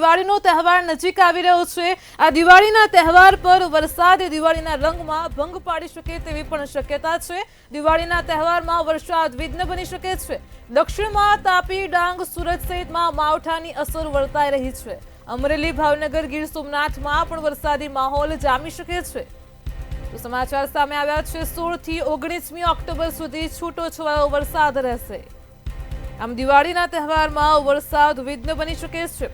દિવાળીનો તહેવાર નજીક આવી રહ્યો છે। આ દિવાળીના તહેવાર પર વરસાદ દિવાળીના રંગમાં ભંગ પાડી શકે તેવી પણ શક્યતા છે। દિવાળીના તહેવારમાં વરસાદ વિઘ્ન બની શકે છે। દક્ષિણમાં તાપી, ડાંગ, સુરત સહિતમાં માવઠાની અસર વર્તાઈ રહી છે। અમરેલી, ભાવનગર, ગીર સોમનાથમાં પણ વરસાદી માહોલ જામી શકે છે। તો સમાચાર સામે આવ્યા છે। 16 થી 19મી ઓક્ટોબર સુધી છૂટોછવાયો વરસાદ રહેશે। આમ દિવાળીના તહેવારમાં વરસાદ વિઘ્ન બની શકે છે।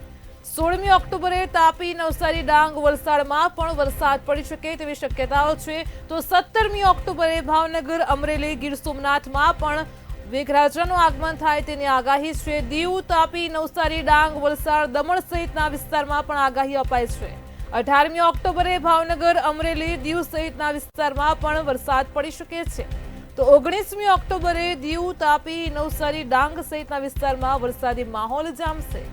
16મી ઓક્ટોબરે તાપી, નવસારી, ડાંગ, વલસાડમાં પણ વરસાદ પડી શકે તેવી શક્યતાઓ છે। તો 17મી ઓક્ટોબરે ભાવનગર, અમરેલી, ગીર સોમનાથમાં પણ મેઘરાજાનું આગમન થાય તેની આગાહી છે। દીવ, તાપી, નવસારી, ડાંગ, વલસાડ, દમણ સહિતના વિસ્તારમાં પણ આગાહી અપાઈ છે। 18મી ઓક્ટોબરે ભાવનગર, અમરેલી, દીવ સહિતના વિસ્તારમાં પણ વરસાદ પડી શકે છે। તો 19મી ઓક્ટોબરે દીવ, તાપી, નવસારી, ડાંગ સહિતના વિસ્તારમાં વરસાદી માહોલ જામશે।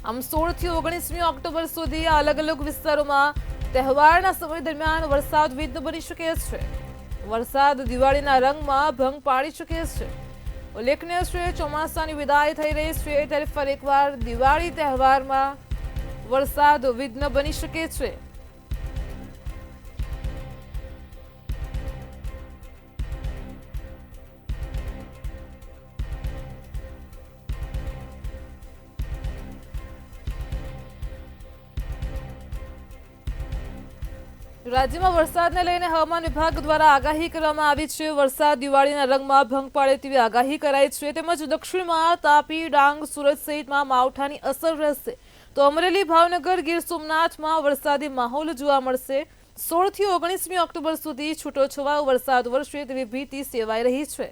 આમ 16 થી 19મી ઓક્ટોબર સુધી અલગ અલગ વિસ્તારોમાં તહેવારના સમય દરમિયાન વરસાદ વિઘ્ન બની શકે છે। વરસાદ દિવાળીના રંગમાં ભંગ પાડી શકે છે। ઉલ્લેખનીય છે, ચોમાસાની વિદાય થઈ રહી છે ત્યારે ફરી એકવાર દિવાળી તહેવારમાં વરસાદ વિઘ્ન બની શકે છે। રાજ્યમાં વરસાદને લઈને હવામાન વિભાગ દ્વારા આગાહી કરવામાં આવી છે। વરસાદ દિવાળીના રંગમાં ભંગ પાડે તેવી આગાહી કરાઈ છે। તેમજ દક્ષિણમાં તાપી, ડાંગ, સુરત સહિતમાં માવઠાની અસર રહેશે। તો અમરેલી, ભાવનગર, ગીર સોમનાથમાં વરસાદી માહોલ જોવા મળશે। 16 થી 19મી ઓક્ટોબર સુધી છૂટોછવાયો વરસાદ વરસે તેવી ભીતિ સેવાઈ રહી છે।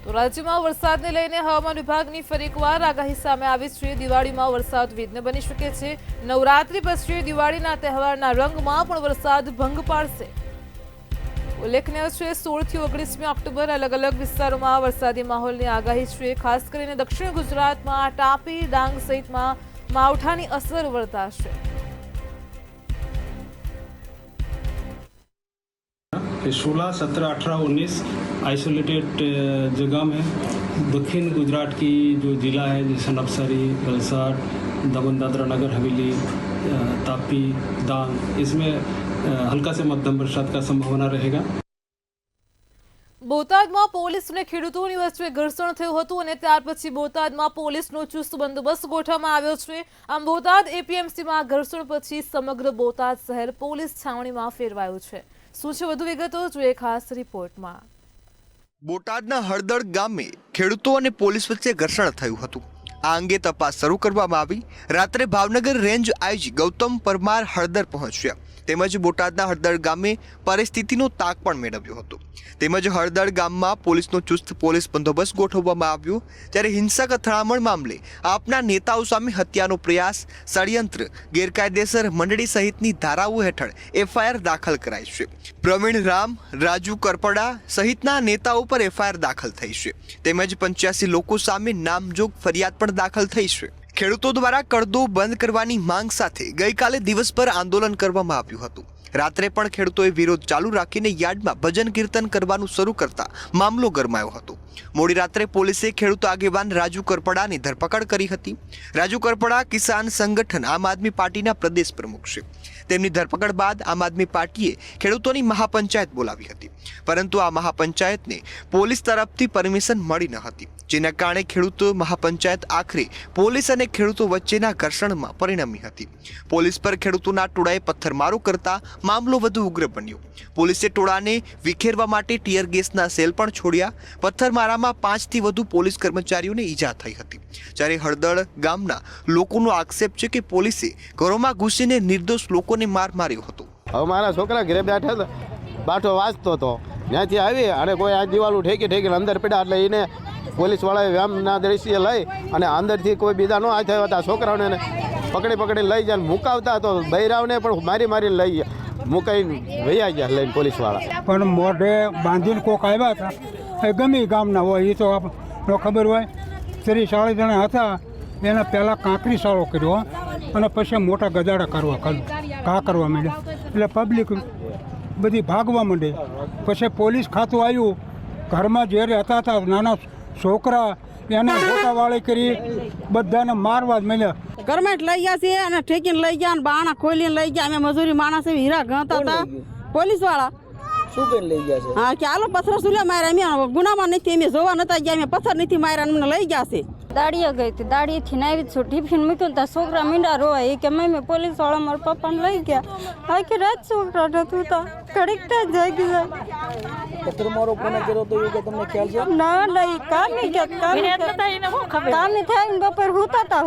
તો રાજ્યમાં વરસાદને લઈને હવામાન વિભાગની ફરી એકવાર આગાહી સામે આવી છે। દિવાળીમાં વરસાદ વિઘ્ન બની શકે છે। નવરાત્રી પછી દિવાળીના તહેવારના રંગમાં પણ વરસાદ ભંગ પાડશે। ઉલ્લેખનીય છે, 16 થી 19મી ઓક્ટોબર અલગ અલગ વિસ્તારોમાં વરસાદી માહોલની આગાહી છે। ખાસ કરીને દક્ષિણ ગુજરાતમાં તાપી, ડાંગ સહિતમાં માવઠાની અસર વર્તાશે। 16, 17, 18, 19 आइसोलेटेड जगह में दक्षिण गुजरात की जो ज़िला है जैसे नवसारी, वलसाड, दमन दादरा नगर हवेली, तापी, डांग, इसमें हल्का से मध्यम बरसात का संभावना रहेगा। બોટાદમાં પોલીસ અને ખેડૂતોની વચ્ચે ઘર્ષણ થયું હતું અને ત્યાર પછી બોટાદમાં પોલીસનો ચુસ્ત બંદોબસ્ત ગોઠવવામાં આવ્યો છે। આમ બોટાદ એપીએમસીમાં ઘર્ષણ પછી સમગ્ર બોટાદ શહેર પોલીસ છાવણીમાં ફેરવાયું છે। શું છે વધુ વિગતો જોઈએ ખાસ રિપોર્ટમાં। બોટાદના હળદળ ગામે ખેડૂતો અને પોલીસ વચ્ચે ઘર્ષણ થયું હતું। આ અંગે તપાસ શરૂ કરવામાં આવી। રાત્રે ભાવનગર રેન્જ આઈજી ગૌતમ પરમાર હળદર પહોંચ્યા તેમજ બોટાદના હળદળ ગામે પરિસ્થિતિનો તાક પણ મેળવ્યો હતો। તેમજ હળદળ ગામમાં પોલીસનો ચુસ્ત પોલીસ બંદોબસ્ત ગોઠવવામાં આવ્યો। ત્યારે હિંસક અથડામણ મામલે આપના નેતાઓ સામે હત્યાનો પ્રયાસ, ષડયંત્ર, ગેરકાયદેસર મંડળી સહિતની ધારાઓ હેઠળ એફઆઈઆર દાખલ કરાઈ છે। પ્રવીણ રામ, રાજુ કરપડા સહિતના નેતાઓ પર એફઆઈઆર દાખલ થઈ છે। તેમજ 85 લોકો સામે નામજોગ ફરિયાદ પણ દાખલ થઈ છે। ખેડૂતો દ્વારા કડદો બંધ કરવાની માંગ સાથે ગઈકાલે દિવસભર આંદોલન કરવામાં આવ્યું હતું। રાત્રે પણ ખેડૂતોએ વિરોધ ચાલુ રાખીને યાર્ડમાં ભજન કીર્તન કરવાનું શરૂ કરતા મામલો ગરમાયો હતો। મોડી રાત્રે પોલીસે ખેડૂત આગેવાન રાજુ કરપડાની ધરપકડ કરી હતી। રાજુ કરપડા કિસાન સંગઠન આમ આદમી પાર્ટીના પ્રદેશ પ્રમુખ છે। તેમની ધરપકડ બાદ આમ આદમી પાર્ટીએ ખેડૂતોની મહાપંચાયત બોલાવી હતી, પરંતુ આ મહાપંચાયતને પોલીસ તરફથી પરમિશન મળી ન હતી, જેના કારણે ખેડૂતો મહાપંચાયત આખરે પોલીસ અને ખેડૂતો વચ્ચેના ઘર્ષણમાં પરિણમી હતી। પોલીસ પર ખેડૂતોના ટોળાએ પથ્થરમારો કરતા મામલો વધુ ઉગ્ર બન્યો। પોલીસે ટોળાને વિખેરવા માટે ટીયર ગેસના સેલ પણ છોડ્યા। પથ્થરમારામાં 5 થી વધુ પોલીસ કર્મચારીઓને ઈજા થઈ હતી। જ્યારે હળદળ ગામના લોકોનો આક્ષેપ છે કે પોલીસે ઘરોમાં ઘૂસીને નિર્દોષ લોકોને માર માર્યો હતો। હવે મારા છોકરા ઘરે બેઠા બાઠો વાંચતો હતો, ત્યાંથી આવી અને કોઈ આ દિવાલું ઠેકીને અંદર પડ્યા એટલે એને પોલીસવાળાએ વ્યામના દ્રશ્ય લઈ અને અંદરથી કોઈ બીજા ન થયા હતા છોકરાઓને પકડી લઈ જાય મુકાવતા તો બૈરાવને પણ મારીને લઈ ગયા, મુકાઈને વૈયા ગયા લઈને પોલીસવાળા। પણ મોઢે બાંધીને કોક આવ્યા હતા, એ ગમે ગામના હોય એ તો આપણને ખબર હોય। 30 40 જણા હતા એના પહેલાં કાંકરી સાળો કર્યો અને પછી મોટા ગજાડા ઘા કરવા માંડ્યા. એટલે પબ્લિક બધી ભાગવા માંડે. પછી પોલીસ ખાતું આવ્યું. ઘરમાં જે હતા નાના છોકરા એને ગોટાવાળી કરી બધાને મારવા જ મળ્યા. ગરમેન્ટ લઈ ગયા છે અને ઠેકીને લઈ ગયા અને બાણા ખોલીને લઈ ગયા. અમે મજૂરી માણસ હીરા ગણતા હતા. પોલીસ વાળા શું કરીને લઈ ગયા છે? હા કે આલો પથ્થર સુલે માર્યા. અમે ગુનામાં નથી, અમે જોવા નતા ગયા. અમે પથ્થર નથી માર્યા, અમને લઈ ગયા છે. દાડીએ ગઈ હતી, દાડીએથી આવી છું, ટિફિન મૂક્યું ત્યાં છોકરા મીંડા રોવા. એ કે મમ્મી પોલીસ વાળા મારા પપ્પાને લઈ ગયા. આખી રાત છોકરા હતું તા ઘડીક ત્યાં જાગી જાય. તમારો કોને કર્યો તો એ કે તમને ખ્યાલ છે? ના નહીં કામી કે કામી થાય ને બપોર હુતા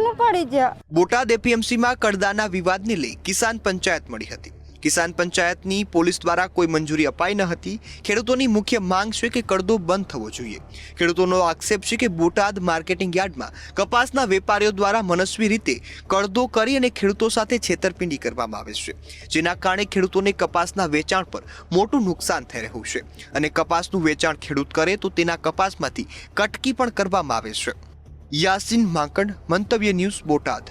નું પડી ગયા. બોટાદ એપીએમસીમાં કડદાના વિવાદને લઈ કિસાન પંચાયત મળી હતી. કિસાન પંચાયતની પોલીસ દ્વારા કોઈ મંજૂરી અપાઈ ન હતી. ખેડૂતોની મુખ્ય માંગ છે કે કડદો બંધ થવો જોઈએ. ખેડૂતોનો આક્ષેપ છે કે બોટાદ માર્કેટિંગ યાર્ડમાં કપાસના વેપારીઓ દ્વારા મનસ્વી રીતે કડદો કરી અને ખેડૂતો સાથે છેતરપિંડી કરવામાં આવે છે, જેના કારણે ખેડૂતોને કપાસના વેચાણ પર મોટું નુકસાન થઈ રહ્યું છે અને કપાસનું વેચાણ ખેડૂત કરે તો તેના કપાસમાંથી કટકી પણ કરવામાં આવે છે. યાસીન માંકડ, મંતવ્ય ન્યૂઝ, બોટાદ.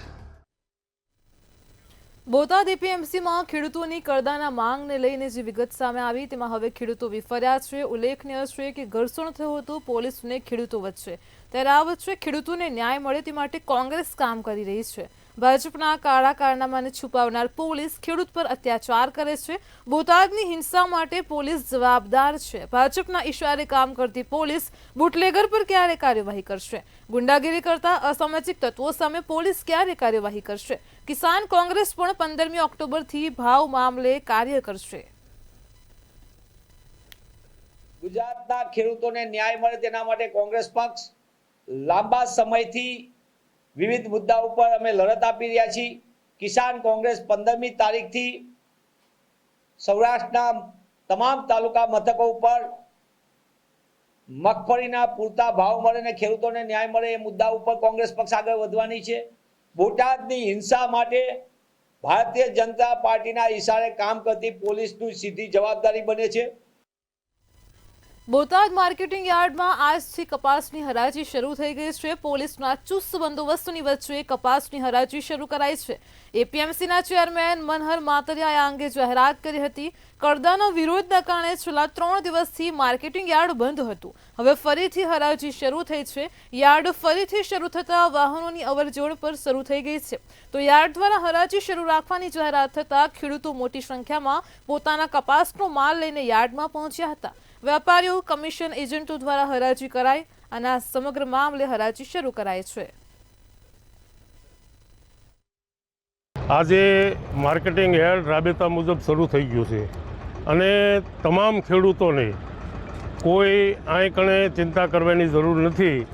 બોટાદ એપીએમસીમાં ખેડૂતોની કડદાના માંગને લઈને જે વિગત સામે આવી તેમાં હવે ખેડૂતો વિફર્યા છે. ઉલ્લેખનીય છે કે ઘર્ષણ થયું હતું પોલીસ અને ખેડૂતો વચ્ચે. ત્યારે આ વચ્ચે ખેડૂતોને ન્યાય મળે તે માટે કોંગ્રેસ કામ કરી રહી છે. ભાજપના કાળા કારનામાને છુપાવનાર પોલીસ ખેડૂત પર અત્યાચાર કરે છે. બોટાદની હિંસા માટે પોલીસ જવાબદાર છે. ભાજપના ઇશારે કામ કરતી પોલીસ બુટલેગર પર ક્યારે કાર્યવાહી કરશે? ગુંડાગીરી કરતા અસામાજિક તત્વો સામે પોલીસ ક્યારે કાર્યવાહી કરશે? કિસાન કોંગ્રેસ પણ 15મી ઓક્ટોબરથી ભાવ મામલે કાર્ય કરશે. ગુજરાતના ખેડૂતોને ન્યાય મળે તેના માટે કોંગ્રેસ પક્ષ લાંબા સમયથી વિવિધ મુદ્દા ઉપર અમે લડત આપી રહ્યા છીએ. કિસાન કોંગ્રેસ 15મી તારીખથી સૌરાષ્ટ્રના તમામ તાલુકા મથકો ઉપર મગફળીના પૂરતા ભાવ મળે અને ખેડૂતોને ન્યાય મળે એ મુદ્દા ઉપર કોંગ્રેસ પક્ષ આગળ વધવાની છે. બોટાદની હિંસા માટે ભારતીય જનતા પાર્ટીના ઇશારે કામ કરતી પોલીસની સીધી જવાબદારી બને છે. બોટાદ માર્કેટિંગ યાર્ડમાં આજથી કપાસની હરાજી શરૂ થઈ ગઈ છે. પોલીસના ચુસ્ત બંદોબસ્તની વચ્ચે કપાસની હરાજી શરૂ કરાઈ છે. એપીએમસીના ચેરમેન મનહર માતરિયાએ આ અંગે જાહેરાત કરી હતી. કડદાના વિરોધના કારણે છેલ્લા 3 દિવસથી માર્કેટિંગ યાર્ડ બંધ હતું. હવે ફરીથી હરાજી શરૂ થઈ છે. યાર્ડ ફરીથી શરૂ થતાં વાહનોની અવરજવર પર શરૂ થઈ ગઈ છે. તો યાર્ડ દ્વારા હરાજી શરૂ રાખવાની જાહેરાત થતાં ખેડૂતો મોટી સંખ્યામાં પોતાના કપાસનો માલ લઈને યાર્ડમાં પહોંચ્યા હતા. વેપારીઓ, કમિશન એજન્ટો દ્વારા હરાજી કરાઈ અને આ સમગ્ર મામલે હરાજી શરૂ કરાઈ છે. આજે માર્કેટિંગ યાર્ડ રાબેતા મુજબ શરૂ થઈ ગયું છે અને તમામ ખેડૂતોને કોઈ આંય કણે ચિંતા કરવાની જરૂર નથી.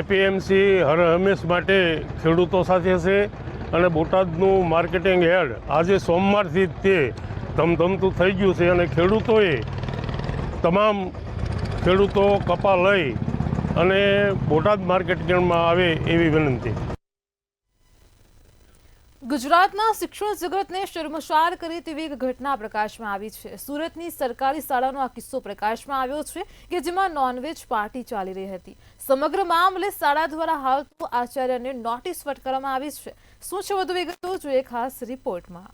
એપીએમસી હર હંમેશ માટે ખેડૂતો સાથે છે અને બોટાદનું માર્કેટિંગ યાર્ડ આજે સોમવારથી જ તે ધમધમતું થઈ ગયું છે અને ખેડૂતોએ તમામ ખેડૂતો કપા લઈ અને બોટાદ માર્કેટિંગમાં આવે એવી વિનંતી. ગુજરાતના શિક્ષણ જગતને શર્મસાર કરી તેવી એક ઘટના પ્રકાશમાં આવી છે. સુરતની સરકારી શાળાનો આ કિસ્સો પ્રકાશમાં આવ્યો છે કે જેમાં નોનવેજ પાર્ટી ચાલી રહી હતી. સમગ્ર મામલે શાળા દ્વારા હાલ તો આચાર્યને નોટિસ ફટકારવામાં આવી છે. શું છે વધુ વિગતો જોઈએ ખાસ રિપોર્ટમાં.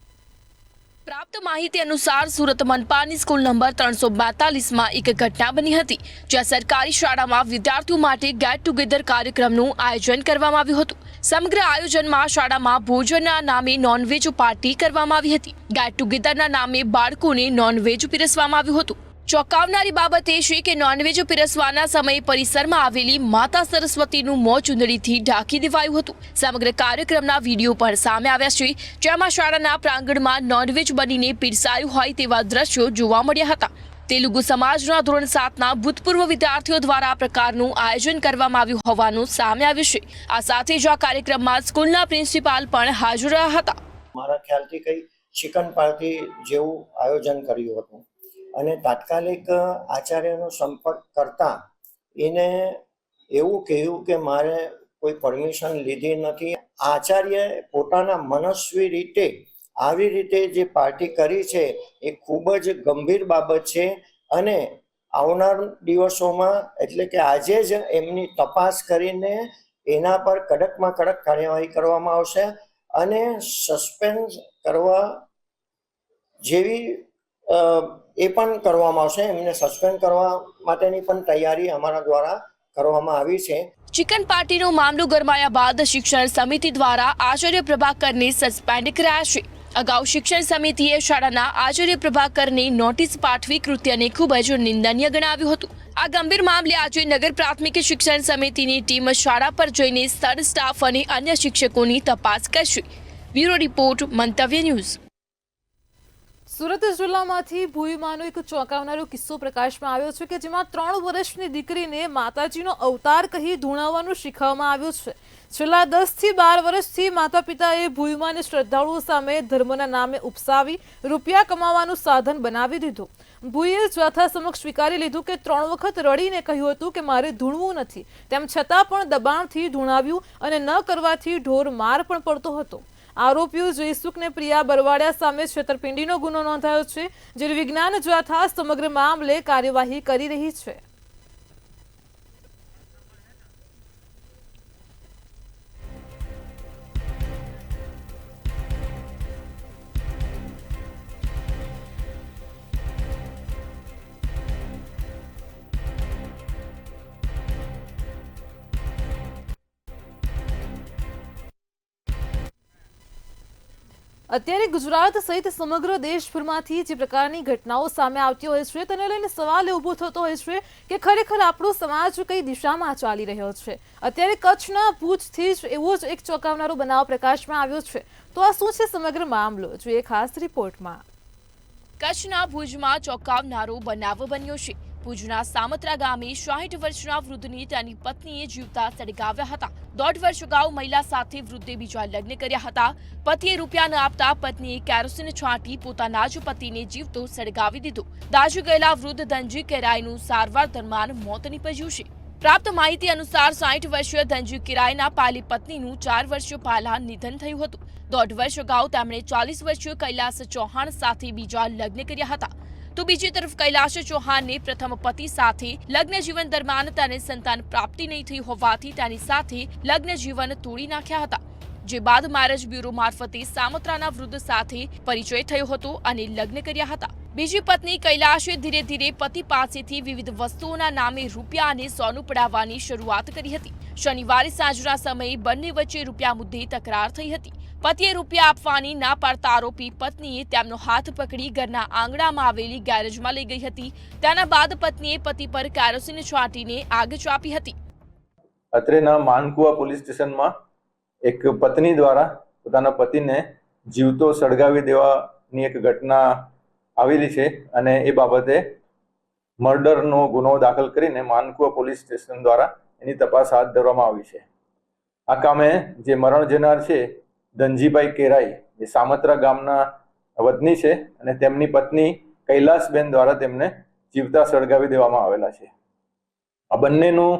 પ્રાપ્ત માહિતી અનુસાર સુરત મનપાની સ્કૂલ નંબર 342માં એક ઘટના બની હતી, જ્યાં સરકારી શાળામાં વિદ્યાર્થીઓ માટે ગેટ ટુગેધર કાર્યક્રમનું આયોજન કરવામાં આવ્યું હતું. સમગ્ર આયોજનમાં શાળામાં ભોજનના નામે નોનવેજ પાર્ટી કરવામાં આવી હતી. ગેટ ટુગેધરના નામે બાળકોને નોનવેજ પીરસવામાં આવ્યું હતું. ચોંકાવનારી બાબત એ છે કે નોનવેજ પીરસવાના સમયે પરિસરમાં આવેલી માતા સરસ્વતીનું મોં ચૂંદડીથી ઢાંકી દેવાયું હતું. સમગ્ર કાર્યક્રમના વિડીયો પણ સામે આવ્યા છે, જેમાં શાળાના પ્રાંગણમાં નોનવેજ બનીને પીરસાયું હોય તેવા દ્રશ્યો જોવા મળ્યા હતા. તેલુગુ સમાજના ધોરણ 7ના ભૂતપૂર્વ વિદ્યાર્થીઓ દ્વારા આ પ્રકારનું આયોજન કરવામાં આવ્યું હોવાનું સામે આવ્યું છે. આ સાથે જ આ કાર્યક્રમમાં સ્કૂલના પ્રિન્સિપાલ પણ હાજર રહ્યા હતા. મારા ખ્યાલથી કઈ ચિકન પાર્ટી જેવું આયોજન કર્યું હતું અને તાત્કાલિક આચાર્યનો સંપર્ક કરતા એને એવું કહ્યું કે મારે કોઈ પરમિશન લીધી નથી. આચાર્ય પોતાના મનસ્વી રીતે આવી રીતે જે પાર્ટી કરી છે એ ખૂબ જ ગંભીર બાબત છે અને આવનાર દિવસોમાં એટલે કે આજે જ એમની તપાસ કરીને એના પર કડકમાં કડક કાર્યવાહી કરવામાં આવશે અને સસ્પેન્ડ કરવા જેવી એ પણ કરવામાં આવશે. એમને સસ્પેન્ડ કરવા માટેની પણ તૈયારી અમારા દ્વારા કરવામાં આવી છે. ચિકન પાર્ટીનો મામલો ગરમાયા બાદ શિક્ષણ સમિતિ દ્વારા આચાર્ય પ્રભાકરને સસ્પેન્ડ કરાયા છે. અગાઉ શિક્ષણ સમિતિએ શાળાના આચાર્ય પ્રભાકરને નોટિસ પાઠવી કૃત્યને ખૂબ જ નિંદનીય ગણાવ્યું હતું. આ ગંભીર મામલે આજે નગર પ્રાથમિક શિક્ષણ સમિતિની ટીમ શાળા પર જઈને સ્થળ સ્ટાફ અને અન્ય શિક્ષકોની તપાસ કરશે. બ્યુરો રિપોર્ટ, મંતવ્ય ન્યૂઝ. સુરત જિલ્લામાંથી ભૂઈમાંનો એક ચોંકાવનારો કિસ્સો પ્રકાશમાં આવ્યો છે કે જેમાં 3 વર્ષની દીકરીને માતાજીનો અવતાર કહી ધૂણાવવાનું શીખવવામાં આવ્યું છે. છેલ્લા 10 થી 12 વર્ષથી માતા પિતાએ ભૂઈમાને શ્રદ્ધાળુઓ સામે ધર્મના નામે ઉપસાવી રૂપિયા કમાવાનું સાધન બનાવી દીધું. ભૂઈએ ચોથા સમક્ષ સ્વીકારી લીધું કે 3 વખત રડીને કહ્યું હતું કે મારે ધૂણવું નથી, તેમ છતાં પણ દબાણથી ધૂણાવ્યું અને ન કરવાથી ઢોર માર પણ પડતો હતો. આરોપીઓ જયસુખ ને પ્રિયા બરવાડિયા સામે છેતરપિંડીનો ગુનો નોંધાયો છે, જ્યારે વિજ્ઞાન જાથા સમગ્ર મામલે કાર્યવાહી કરી રહી છે. અત્યારે ગુજરાત સહિત સમગ્ર દેશભરમાંથી જે પ્રકારની ઘટનાઓ સામે આવતી હોય છે તેને લઈને સવાલ ઊભો થતો હોય છે કે ખરેખર આપણો સમાજ કઈ દિશામાં ચાલી રહ્યો છે. અત્યારે કચ્છના ભુજથી જ એવો જ એક ચોંકાવનારો બનાવ પ્રકાશમાં આવ્યો છે. તો આ શું છે સમગ્ર મામલો, જોઈએ ખાસ રિપોર્ટમાં. કચ્છના ભુજમાં ચોંકાવનારો બનાવ બન્યો છે. ભુજના સામત્રા ગામે 60 વર્ષના વૃદ્ધની તેની પત્નીએ જીવતા સળગાવ્યા હતા. 1.5 વર્ષ અગાઉ મહિલા સાથે વૃદ્ધે બીજા લગ્ન કર્યા હતા. પતિએ રૂપિયા ન આપતા પત્નીએ કેરોસીન છાંટી પોતાના જ પતિને જીવતો સળગાવી દીધો. દાઝી ગયેલા વૃદ્ધ ધનજી કેરાયનું સારવાર દરમિયાન મોત નીપજ્યું છે. પ્રાપ્ત માહિતી અનુસાર 60 વર્ષીય ધનજી કેરાયના પાલી પત્નીનું 4 વર્ષ પહેલા નિધન થયું હતું. 1.5 વર્ષ અગાઉ તેમણે 40 વર્ષીય કૈલાસ ચૌહાણ સાથે બીજા લગ્ન કર્યા હતા. તો બીજી તરફ કૈલાશ ચૌહાણને પ્રથમ પતિ સાથે લગ્ન જીવન દરમિયાન તેને સંતાન પ્રાપ્તિ નહીં થઈ હોવાથી તેની સાથે લગ્ન જીવન તોડી નાખ્યા હતા. જે બાદ મેરેજ બ્યુરો મારફતે સામત્રાના વૃદ્ધ સાથે પરિચય થયો હતો અને લગ્ન કર્યા હતા. બીજી પત્ની કૈલાશે ધીરે ધીરે પતિ પાસેથી વિવિધ વસ્તુઓના નામે રૂપિયા અને સોનું પડાવવાની શરૂઆત કરી હતી. શનિવારે સાંજના સમયે બંને વચ્ચે રૂપિયા મુદ્દે તકરાર થઈ હતી. પતિએ રૂપિયા આપવાની ના પાડતા આરોપી પત્નીએ તેમનો હાથ પકડી ઘરના આંગણામાં આવેલી ગેરેજમાં લઈ ગઈ હતી. તેના બાદ પત્નીએ પતિ પર કેરોસીન છાંટીને આગ ચાપી હતી. અત્રેના માનકુવા પોલીસ સ્ટેશનમાં એક પત્ની દ્વારા પોતાના પતિને જીવતો સળગાવી દેવાની એક ઘટના આવેલી છે અને એ બાબતે મર્ડરનો ગુનો દાખલ કરીને માનકુવા પોલીસ સ્ટેશન દ્વારા એની તપાસ હાથ ધરવામાં આવી છે. આ કામે જે મરણ જનાર છે ધનજીભાઈ કેરાઈ, જે સામત્રા ગામના વતની છે અને તેમની પત્ની કૈલાસબેન દ્વારા તેમને જીવતા સળગાવી દેવામાં આવેલા છે. આ બંનેનું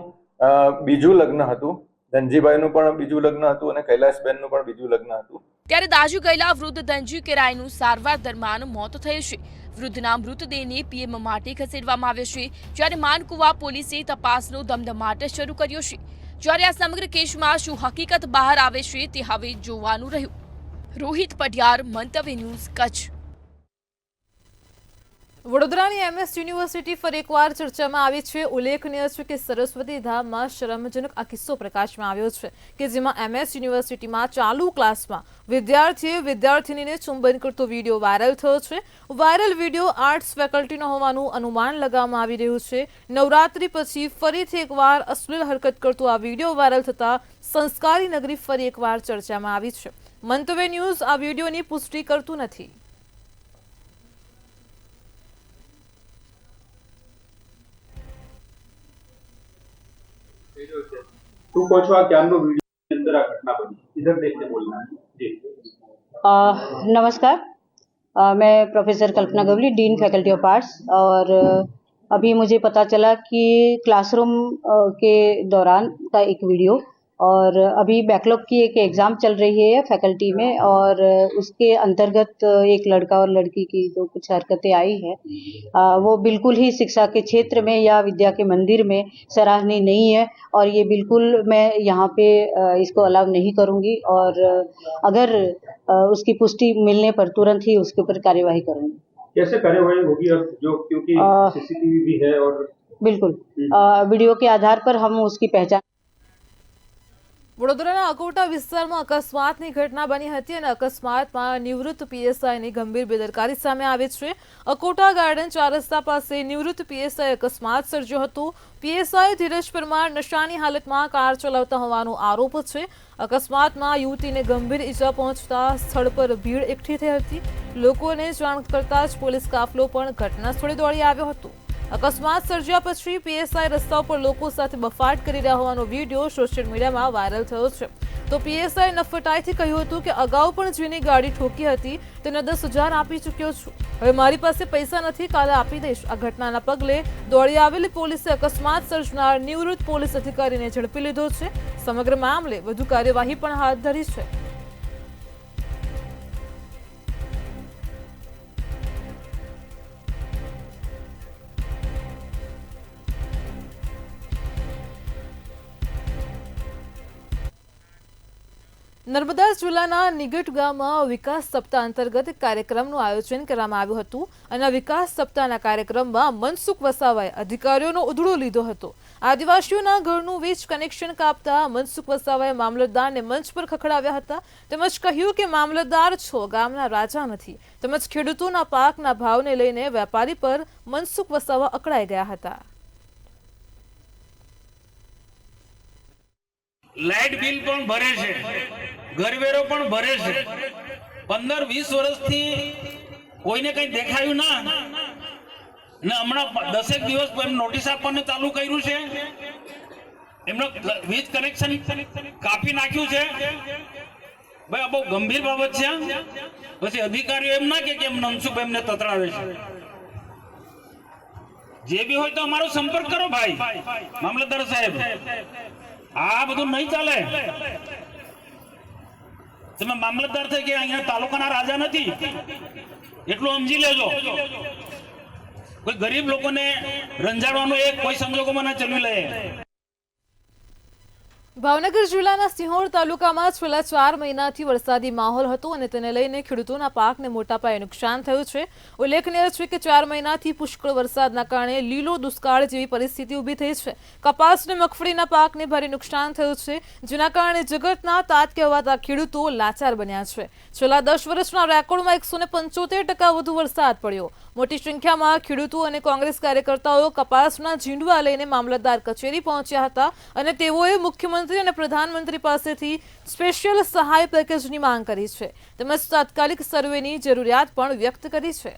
બીજું લગ્ન હતું. ધનજીભાઈનું પણ બીજું લગ્ન હતું અને કૈલાસબેનનું પણ બીજું લગ્ન હતું. ત્યારે દાઝી ગયેલા વૃદ્ધ ધનજી કેરાયનું સારવાર દરમિયાન મોત થયું છે. વૃદ્ધના મૃતદેહને પીએમ માટે ખસેડવામાં આવ્યો છે, જ્યારે માનકુવા પોલીસે તપાસનો ધમધમાટ શરૂ કર્યો છે. જ્યારે આ સમગ્ર કેસમાં શું હકીકત બહાર આવે છે તે હવે જોવાનું રહ્યું. રોહિત પટિયાર, મંતવ્ય ન્યૂઝ, કચ્છ. વડોદરાની MS યુનિવર્સિટી ફરી એકવાર ચર્ચામાં આવી છે. ઉલ્લેખનીય છે કે સરસ્વતી ધામમાં શરમજનક આ કિસ્સો પ્રકાશમાં આવ્યો છે કે જેમાં MS યુનિવર્સિટીમાં ચાલુ ક્લાસમાં વિદ્યાર્થીએ વિદ્યાર્થીનીને ચુંબન કરતો વિડીયો વાયરલ થયો છે. વાયરલ વિડીયો આર્ટ્સ ફેકલ્ટીનો હોવાનું અનુમાન લગાવવામાં આવી રહ્યું છે. નવરાત્રી પછી ફરીથી એકવાર અશ્લીલ હરકત કરતો આ વિડીયો વાયરલ થતા સંસ્કારી નગરી ફરી એકવાર ચર્ચામાં આવી છે. મંતવ્ય ન્યૂઝ આ વિડીયોની પુષ્ટિ કરતું નથી. तू पूछो क्या वीडियो अंदर घटना बनी, इधर देख के बोलना है जी. नमस्कार, मैं professor Kalpana Gavli, dean faculty of arts, और अभी मुझे पता चला कि क्लासरूम के दौरान का एक वीडियो और अभी बैकलॉग की एक एग्ज़ाम चल रही है फैकल्टी में, और उसके अंतर्गत एक लड़का और लड़की की जो कुछ हरकतें आई है वो बिल्कुल ही शिक्षा के क्षेत्र में या विद्या के मंदिर में सराहनीय नहीं है, और ये बिल्कुल मैं यहाँ पे इसको अलाउ नहीं करूँगी, और अगर उसकी पुष्टि मिलने पर तुरंत ही उसके ऊपर कार्यवाही करूँगी। कैसे कार्यवाही होगी अब, जो क्योंकि सीसीटीवी भी है? और बिल्कुल वीडियो के आधार पर हम उसकी पहचान। વડોદરાના અકોટા વિસ્તારમાં અકસ્માતની ઘટના બની હતી અને અકસ્માતમાં નિવૃત્ત પીએસઆઈની ગંભીર બેદરકારી સામે આવી છે। અકોટા ગાર્ડન 4 રસ્તા પાસે નિવૃત્ત પીએસઆઈ અકસ્માત સર્જ્યો હતો। પીએસઆઈ ધીરજ પરમાર નશાની હાલતમાં કાર ચલાવતા હોવાનો આરોપ છે। અકસ્માતમાં યુવતીને ગંભીર ઈજા પહોંચતા સ્થળ પર ભીડ એકઠી થઈ હતી। લોકોને જાણ કરતા જ પોલીસ કાફલો પણ ઘટના સ્થળે દોડી આવ્યો હતો। અકસ્માત સર્જ્યા પછી પીએસઆઈ રસ્તા ઉપર લોકો સાથે બફાટ કરી રહ્યા હોવાનો વિડીયો સોશિયલ મીડિયામાં વાયરલ થયો છે। તો પીએસઆઈ નફટાઈથી કહ્યું હતું કે અગાઉ પણ જેની ગાડી ઠોકી હતી તેને 10,000 આપી ચૂક્યો છું, હવે મારી પાસે પૈસા નથી, કાલે આપી દઈશ। આ ઘટનાના પગલે દોડી આવેલી પોલીસે અકસ્માત સર્જનાર નિવૃત્ત પોલીસ અધિકારીને ઝડપી લીધો છે। સમગ્ર મામલે વધુ કાર્યવાહી પણ હાથ ધરી છે। નર્મદા જિલ્લાના નિગટ ગામમાં વિકાસ સપ્તાહ અંતર્ગત એક કાર્યક્રમનું આયોજન કરવામાં આવ્યું હતું અને વિકાસ સપ્તાહના કાર્યક્રમમાં મનસુખ વસાવાએ અધિકારીઓનો ઉધડો લીધો હતો। આદિવાસીઓના ઘરનું વીજ કનેક્શન કાપતા મનસુખ વસાવાએ મામલતદારને મંચ પર ખખડાવ્યા હતા તેમજ કહ્યું કે મામલતદાર છો, ગામના રાજા નથી। તેમજ ખેડૂતોના પાકના ભાવને લઈને વેપારી પર મનસુખ વસાવા અકળાઈ ગયા હતા। લાઇટ બિલ પણ ભરે છે, ઘરવેરો પણ ભરે છે, 15-20 વર્ષથી કોઈને કઈ દેખાયું ના, ને હમણાં 10 દિવસ નોટિસ આપવાનું ચાલુ કર્યું છે, એમનો વીજ કનેક્શન કાપી નાખ્યું છે। ભાઈ આ બહુ ગંભીર બાબત છે। પછી અધિકારીઓ એમ ના કે મનસુખ એમને તતડાવે છે। જે બી હોય તો અમારો સંપર્ક કરો ભાઈ મામલતદાર સાહેબ, આ બધું નહીં ચાલે। તમે મામલતદાર થઈ કે અહીંયા તાલુકાના રાજા નથી એટલું સમજી લેજો। કોઈ ગરીબ લોકોને રંજાડવાનું એક કોઈ સંજોગોમાં ના ચલવી લે। ભાવનગર જિલ્લાના સિહોર તાલુકામાં છેલ્લા 4 મહિનાથી વરસાદી માહોલ હતો અને તેને લઈને ખેડૂતોના પાકને મોટા પાયે નુકસાન થયું છે। ઉલ્લેખનીય છે કે 4 મહિનાથી પુષ્કળ વરસાદના કારણે લીલો દુષ્કાળ જેવી પરિસ્થિતિ ઊભી થઈ છે। કપાસ અને મગફળીના પાકને ભારે નુકસાન થયું છે, જેના કારણે જગતના તાત કહેવાતા ખેડૂતો લાચાર બન્યા છે। છેલ્લા 10 વર્ષના રેકોર્ડમાં 175% વધુ વરસાદ પડ્યો। મોટી સંખ્યામાં ખેડૂતો અને કોંગ્રેસ કાર્યકર્તાઓ કપાસના ઝીંડવા લઈને મામલતદાર કચેરી પહોંચ્યા હતા અને તેઓએ મુખ્યમંત્રી અને પ્રધાનમંત્રી પાસેથી સ્પેશિયલ સહાય પેકેજની માંગ કરી છે તેમજ તાત્કાલિક સર્વેની જરૂરિયાત પણ વ્યક્ત કરી છે।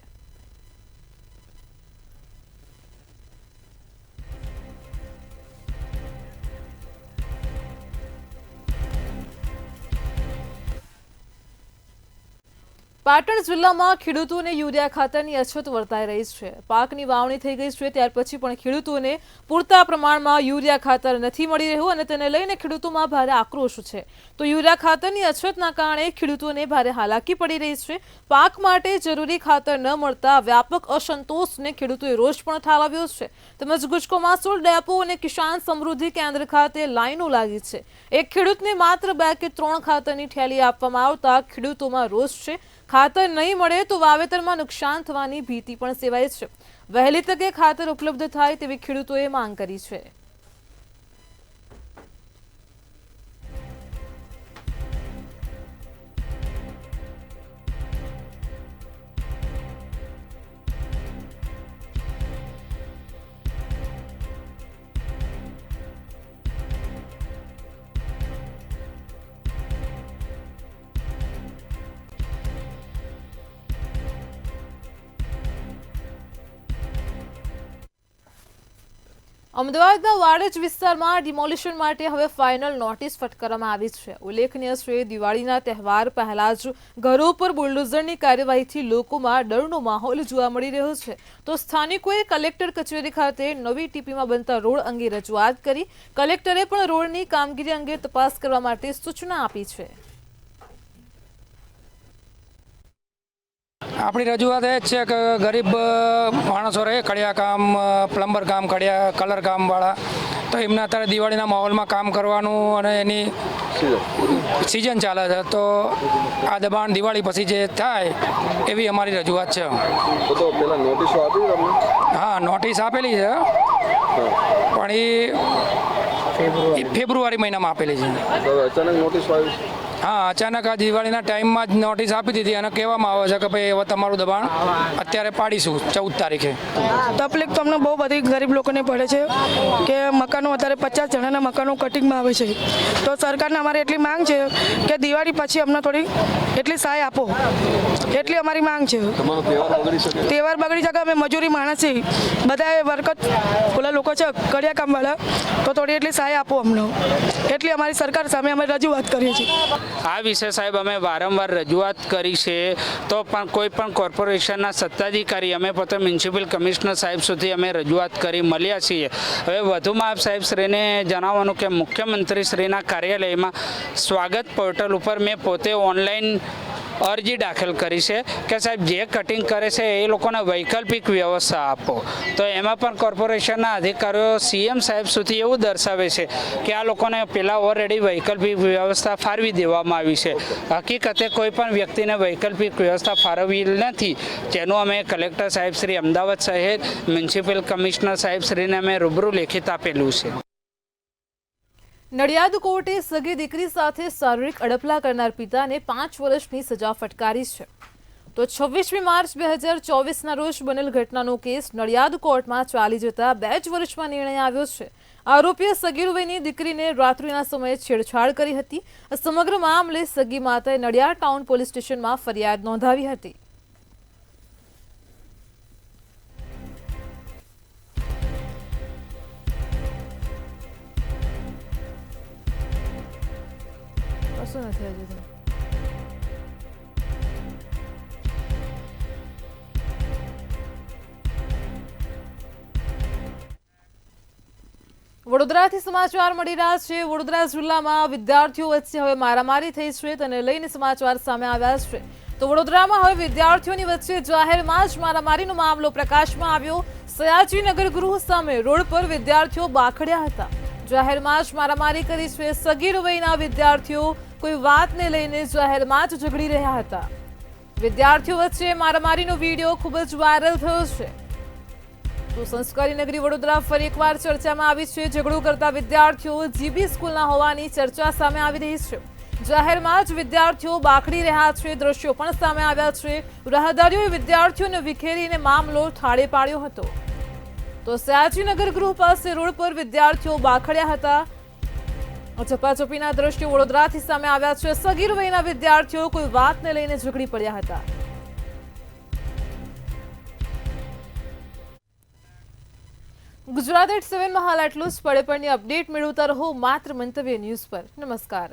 પાટણ જિલ્લામાં ખેડૂતોને યુરિયા ખાતરની અછત વર્તાઈ રહી છે। પાકની વાવણી થઈ ગઈ છે ત્યાર પછી પણ ખેડૂતોને પૂરતા પ્રમાણમાં યુરિયા ખાતર નથી મળી રહ્યું અને તેને લઈને ખેડૂતોમાં ભારે આક્રોશ છે। તો યુરિયા ખાતરની અછતના કારણે ખેડૂતોને ભારે હાલાકી પડી રહી છે। પાક માટે જરૂરી ખાતર ન મળતા વ્યાપક અસંતોષને ખેડૂતોએ રોષ પણ ઠાલવ્યો છે। તેમજ ગુજકો માસોલ ડેપો અને કિસાન સમૃદ્ધિ કેન્દ્ર ખાતે લાઈનો લાગી છે। એક ખેડૂતને માત્ર 2 કે 3 ખાતરની થેલી આપવામાં આવતા ખેડૂતોમાં રોષ છે। ખાતર નહીં મળે તો વાવેતરમાં નુકસાન થવાની ભીતિ પણ સેવાય છે। વહેલી તકે ખાતર ઉપલબ્ધ થાય તેવી ખેડૂતોએ માંગ કરી છે। અમદાવાદના વાડજ વિસ્તારમાં ડિમોલિશન માટે હવે ફાઇનલ નોટિસ ફટકારવામાં આવી છે. ઉલ્લેખનીય છે, દિવાળીના તહેવાર પહેલા જ ઘરો પર બુલડોઝરની કાર્યવાહીથી લોકોમાં ડરનો માહોલ જોવા મળી રહ્યો છે. તો સ્થાનિકોએ કલેક્ટર કચેરી ખાતે નવી ટીપીમાં બનતા રોડ અંગે રજૂઆત કરી. કલેક્ટરે પણ રોડની કામગીરી અંગે તપાસ કરવા માટે સૂચના આપી છે. આપણી રજૂઆત એ જ છે કે ગરીબ માણસો રહે, કડિયા કામ, પ્લમ્બર કામ, કલર કામવાળા, તો એમને અત્યારે દિવાળીના માહોલમાં કામ કરવાનું અને એની સિઝન ચાલે છે, તો આ દબાણ દિવાળી પછી જે થાય એવી અમારી રજૂઆત છે. હા, નોટિસ આપેલી છે, પણ એ ફેબ્રુઆરી મહિનામાં આપેલી છે. હા, અચાનક આ દિવાળીના ટાઈમમાં જ નોટિસ આપી દીધી અને કહેવામાં આવે છે કે ભાઈ હવે તમારું દબાણ અત્યારે પાડીશું 14 તારીખે. તકલીફ તો અમને બહુ બધી ગરીબ લોકોને પડે છે કે મકાનો અત્યારે 50 જણાના મકાનો કટિંગમાં આવે છે. તો સરકારને અમારી એટલી માંગ છે કે દિવાળી પછી અમને થોડી એટલી સહાય આપો, એટલી અમારી માંગ છે. તહેવાર બગડી શકે, અમે મજૂરી માણસ છીએ, બધા વર્કર ઓલા લોકો છે કડિયા કામવાળા, તો થોડી એટલી સહાય આપો અમને, એટલી અમારી સરકાર સામે અમે રજૂઆત કરીએ છીએ. આ વિશે સાહેબ અમે વારંવાર રજૂઆત કરી છે, તો પણ કોઈ પણ કોર્પોરેશનના સત્તાધિકારી, અમે પોતે મ્યુનિસિપલ કમિશનર સાહેબ સુધી અમે રજૂઆત કરી મળ્યા છીએ. હવે વધુમાં આપ સાહેબ શ્રીને જણાવવાનું કે મુખ્યમંત્રી શ્રીના કાર્યાલયમાં સ્વાગત પોર્ટલ ઉપર મેં પોતે ઓનલાઈન અરજી દાખલ કરી છે કે સાહેબ જે કટિંગ કરે છે એ લોકોને વૈકલ્પિક વ્યવસ્થા આપો. તો એમાં પણ કોર્પોરેશનના અધિકારીઓ સીએમ સાહેબ સુધી એવું દર્શાવે છે કે આ લોકોને પહેલાં ઓલરેડી વૈકલ્પિક વ્યવસ્થા ફાળવી દેવામાં આવી છે. હકીકતે કોઈ પણ વ્યક્તિને વૈકલ્પિક વ્યવસ્થા ફાળવી નથી, જેનું અમે કલેક્ટર સાહેબ શ્રી અમદાવાદ શહેર, મ્યુનિસિપલ કમિશનર સાહેબ શ્રીને અમે રૂબરૂ લેખિત આપેલું છે. નડિયાદ કોર્ટે સગી દીકરી સાથે શારીરિક અડપલા કરનાર પિતાને 5 વર્ષની સજા ફટકારી છે. તો 26મી માર્ચ 2024ના રોજ બનેલ ઘટનાનો કેસ નડિયાદ કોર્ટમાં ચાલી જતા 2 જ વર્ષમાં નિર્ણય આવ્યો છે. આરોપીએ સગીર વયની દીકરીને રાત્રિના સમયે છેડછાડ કરી હતી. સમગ્ર મામલે સગી માતાએ નડિયાદ ટાઉન પોલીસ સ્ટેશનમાં ફરિયાદ નોંધાવી હતી. વડોદરાથી સમાચાર મળી રહ્યા છે. વડોદરા જિલ્લામાં વિદ્યાર્થીઓ વચ્ચે હવે મારામારી થઈ છે, તેને લઈને સમાચાર સામે આવ્યા છે. તો વડોદરામાં હવે વિદ્યાર્થીઓની વચ્ચે જાહેરમાં જ મારામારીનો મામલો પ્રકાશમાં આવ્યો. સયાજીનગર ગૃહ સામે રોડ પર વિદ્યાર્થીઓ બાખડ્યા હતા. જાહેરમાં જ મારામારી કરી છે. સગીર વયના વિદ્યાર્થીઓ કોઈ વાતને લઈને જાહેરમાં જ ઝઘડી રહ્યા હતા. વિદ્યાર્થીઓ વચ્ચે મારામારીનો વિડીયો ખૂબ જ વાયરલ થયો છે. તો સંસ્કારી નગરી વડોદરા ફરી એકવાર ચર્ચામાં આવી છે. ઝઘડો કરતા વિદ્યાર્થીઓ જીબી સ્કૂલના હોવાની ચર્ચા સામે આવી રહી છે. જાહેરમાં જ વિદ્યાર્થીઓ બાખડી રહ્યા છે. દ્રશ્યો પણ સામે આવ્યા છે. રાહદારીઓએ વિદ્યાર્થીઓને વિખેરીને મામલો ઠાળે પાડ્યો હતો. તો સયાજીનગર ગૃહ પાસે રોડ પર વિદ્યાર્થીઓ બાખડ્યા હતા. ઝપાઝપીના દ્રશ્યો વડોદરાથી સામે આવ્યા છે. સગીર વયના વિદ્યાર્થીઓ કોઈ વાતને લઈને ઝઘડી પડ્યા હતા. ગુજરાત 8 7 માં હાલ આટલું જ. પડે પડની અપડેટ મેળવતા રહો માત્ર મંતવ્ય ન્યૂઝ પર. નમસ્કાર.